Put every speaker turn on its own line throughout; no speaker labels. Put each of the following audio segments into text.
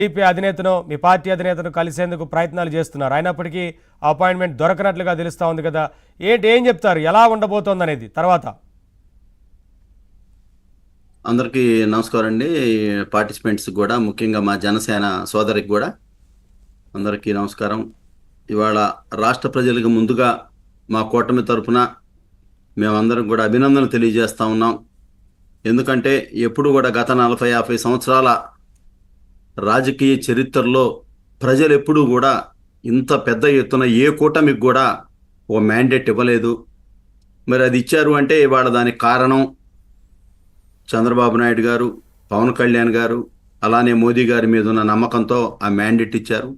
TDP అధినేతను మీ party అధినేతను కలిసేందుకు ప్రయత్నాలు చేస్తున్నారు. అయినప్పటికీ అపాయింట్మెంట్ దొరకనట్లుగా తెలుస్తా ఉంది కదా. ఏం చెప్తారు, ఎలా ఉండబోతోంది అనేది తర్వాత?
అందరికీ నమస్కారం అండి. పార్టిసిపెంట్స్ కూడా, ముఖ్యంగా మా జనసేన సోదరికి కూడా అందరికీ నమస్కారం. ఇవాళ రాష్ట్ర ప్రజలకు ముందుగా మా కూటమి తరఫున మేమందరం కూడా అభినందనలు తెలియజేస్తా ఉన్నాం. ఎందుకంటే ఎప్పుడు కూడా గత 40-50 సంవత్సరాల రాజకీయ చరిత్రలో ప్రజలు ఎప్పుడూ కూడా ఇంత పెద్ద ఎత్తున ఏ కూటమికి కూడా ఓ మ్యాండేట్ ఇవ్వలేదు. మరి అది ఇచ్చారు అంటే ఇవాళ దానికి కారణం చంద్రబాబు నాయుడు గారు, పవన్ కళ్యాణ్ గారు, అలానే మోదీ గారి మీద ఉన్న నమ్మకంతో ఆ మ్యాండేట్ ఇచ్చారు.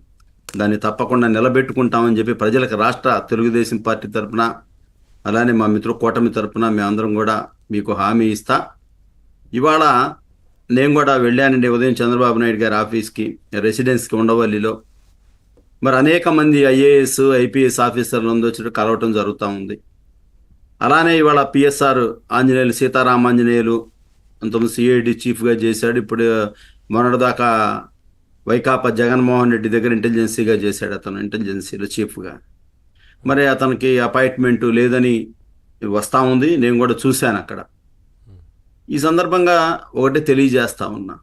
దాన్ని తప్పకుండా నిలబెట్టుకుంటామని చెప్పి ప్రజలకు రాష్ట్ర తెలుగుదేశం పార్టీ తరఫున, అలానే మా మిత్రుల కూటమి తరఫున మేమందరం కూడా మీకు హామీ ఇస్తా. ఇవాళ నేను కూడా వెళ్ళానండి ఉదయం చంద్రబాబు నాయుడు గారి ఆఫీస్కి, రెసిడెన్స్కి ఉండవల్లిలో. మరి అనేక మంది ఐఏఎస్ ఐపీఎస్ ఆఫీసర్లు వచ్చి కలవటం జరుగుతూ ఉంది. అలానే ఇవాళ పిఎస్ఆర్ ఆంజనేయులు, సీతారామాంజనేయులు అంతకుముందు సిఐడి చీఫ్గా చేశాడు. ఇప్పుడు మొన్నటిదాకా వైకాపా జగన్మోహన్ రెడ్డి దగ్గర ఇంటెలిజెన్సీగా చేశాడు. అతను ఇంటెలిజెన్సీలో చీఫ్గా. మరి అతనికి అపాయింట్మెంటు లేదని వస్తూ ఉంది. నేను కూడా చూశాను అక్కడ. ఈ సందర్భంగా ఒకటి తెలియజేస్తా ఉన్నా,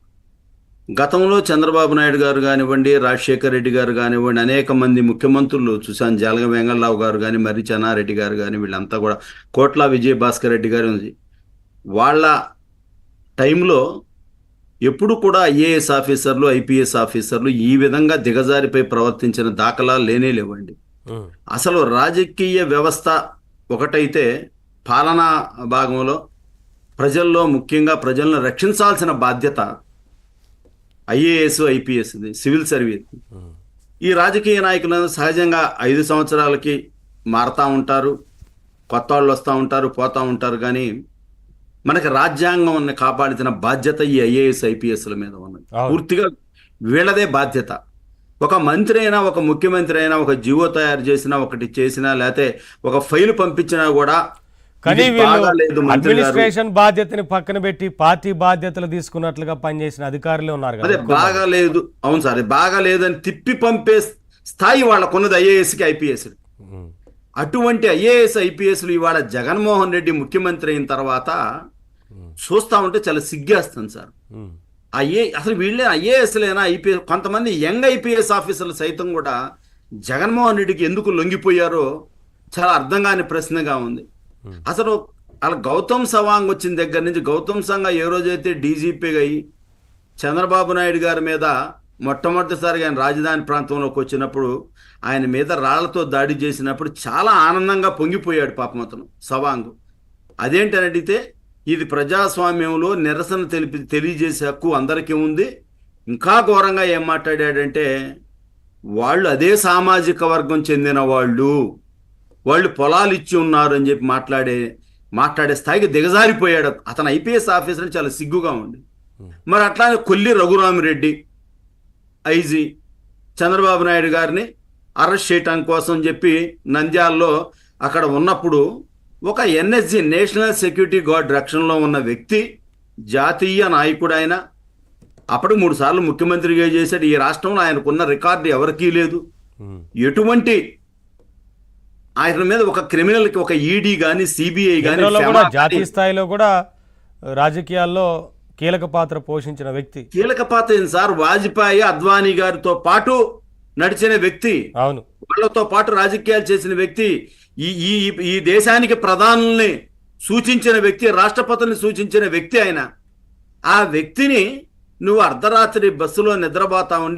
గతంలో చంద్రబాబు నాయుడు గారు కానివ్వండి, రాజశేఖర్ రెడ్డి గారు కానివ్వండి, అనేక మంది ముఖ్యమంత్రులు చూశాను. జాలగ వెంగళరావు గారు కానీ, మర్రి చెన్నారెడ్డి గారు కానీ, వీళ్ళంతా కూడా, కోట్ల విజయభాస్కర్ రెడ్డి గారు ఉంది. వాళ్ళ టైంలో ఎప్పుడు కూడా ఐఏఎస్ ఆఫీసర్లు, ఐపీఎస్ ఆఫీసర్లు ఈ విధంగా దిగజారిపై ప్రవర్తించిన దాఖలాలు లేనే లేవండి. అసలు రాజకీయ వ్యవస్థ ఒకటైతే పాలనా భాగంలో ప్రజల్లో, ముఖ్యంగా ప్రజలను రక్షించాల్సిన బాధ్యత ఐఏఎస్ ఐపీఎస్, సివిల్ సర్వీస్. ఈ రాజకీయ నాయకులను సహజంగా 5 సంవత్సరాలకి మారుతూ ఉంటారు, కొత్త వాళ్ళు వస్తూ ఉంటారు, పోతూ ఉంటారు. కానీ మనకి రాజ్యాంగం కాపాడిన బాధ్యత ఈ ఐఏఎస్ ఐపీఎస్ల మీద ఉన్నది. పూర్తిగా వీళ్ళదే బాధ్యత. ఒక మంత్రి అయినా, ఒక ముఖ్యమంత్రి అయినా, ఒక జీవో తయారు చేసినా, ఒకటి చేసినా, లేకపోతే ఒక ఫైల్ పంపించినా కూడా
కానీ అడ్మినిస్ట్రేషన్ బాధ్యతని పక్కన పెట్టి పార్టీ బాధ్యతలు తీసుకున్నట్లుగా పనిచేసిన అధికారులు ఉన్నారు.
అదే బాగాలేదు, అవును సార్, బాగాలేదు అని తిప్పి పంపే స్థాయి వాళ్ళకున్నది ఐఏఎస్కి, ఐపీఎస్. అటువంటి ఐఏఎస్ ఐపీఎస్లు ఇవాళ జగన్మోహన్ రెడ్డి ముఖ్యమంత్రి అయిన తర్వాత చూస్తా ఉంటే చాలా సిగ్గేస్తుంది సార్. అసలు వీళ్ళే ఐఏఎస్లైనా, ఐపీఎస్, కొంతమంది యంగ్ ఐపీఎస్ ఆఫీసర్లు సైతం కూడా జగన్మోహన్ రెడ్డికి ఎందుకు లొంగిపోయారో చాలా అర్థం కాని ప్రశ్నగా ఉంది. అసలు అలా గౌతమ్ సవాంగ్ వచ్చిన దగ్గర నుంచి, గౌతమ్ సంఘ ఏ రోజైతే డీజీపీగా అయ్యి చంద్రబాబు నాయుడు గారి మీద మొట్టమొదటిసారిగా ఆయన రాజధాని ప్రాంతంలోకి వచ్చినప్పుడు ఆయన మీద రాళ్లతో దాడి చేసినప్పుడు చాలా ఆనందంగా పొంగిపోయాడు పాపం అతను సవాంగ్. అదేంటని అడిగితే, ఇది ప్రజాస్వామ్యంలో నిరసన తెలియజేసే హక్కు అందరికీ ఉంది. ఇంకా ఘోరంగా ఏం మాట్లాడాడంటే, వాళ్ళు అదే సామాజిక వర్గం చెందిన వాళ్ళు పొలాలు ఇచ్చి ఉన్నారు అని చెప్పి మాట్లాడే స్థాయికి దిగజారిపోయాడు అతను. ఐపీఎస్ ఆఫీసర్ చాలా సిగ్గుగా ఉంది. మరి అట్లానే కొల్లి రఘురామిరెడ్డి ఐజీ చంద్రబాబు నాయుడు గారిని అరెస్ట్ చేయటం కోసం చెప్పి నంద్యాలలో అక్కడ ఉన్నప్పుడు ఒక ఎన్ఎస్జీ, నేషనల్ సెక్యూరిటీ గార్డ్ రక్షణలో ఉన్న వ్యక్తి, జాతీయ నాయకుడు ఆయన, అప్పుడు 3 సార్లు ముఖ్యమంత్రిగా చేశాడు. ఈ రాష్ట్రంలో ఆయనకున్న రికార్డు ఎవరికీ లేదు. ఎటువంటి ఆయన మీద ఒక క్రిమినల్కి ఒక ఈడీ కానీ, సిబిఐ కానీ,
జాతీయ స్థాయిలో కూడా రాజకీయాల్లో కీలక పాత్ర పోషించిన వ్యక్తి.
కీలక పాత్ర ఏంటి సార్? వాజ్పేయి, అద్వానీ గారితో పాటు నడిచిన వ్యక్తి,
అవును,
వాళ్ళతో పాటు రాజకీయాలు చేసిన వ్యక్తి, ఈ దేశానికి ప్రధానుల్ని సూచించిన వ్యక్తి, రాష్ట్రపతిని సూచించిన వ్యక్తి ఆయన. ఆ వ్యక్తిని నువ్వు అర్ధరాత్రి బస్సులో నిద్రపోతా ఉండి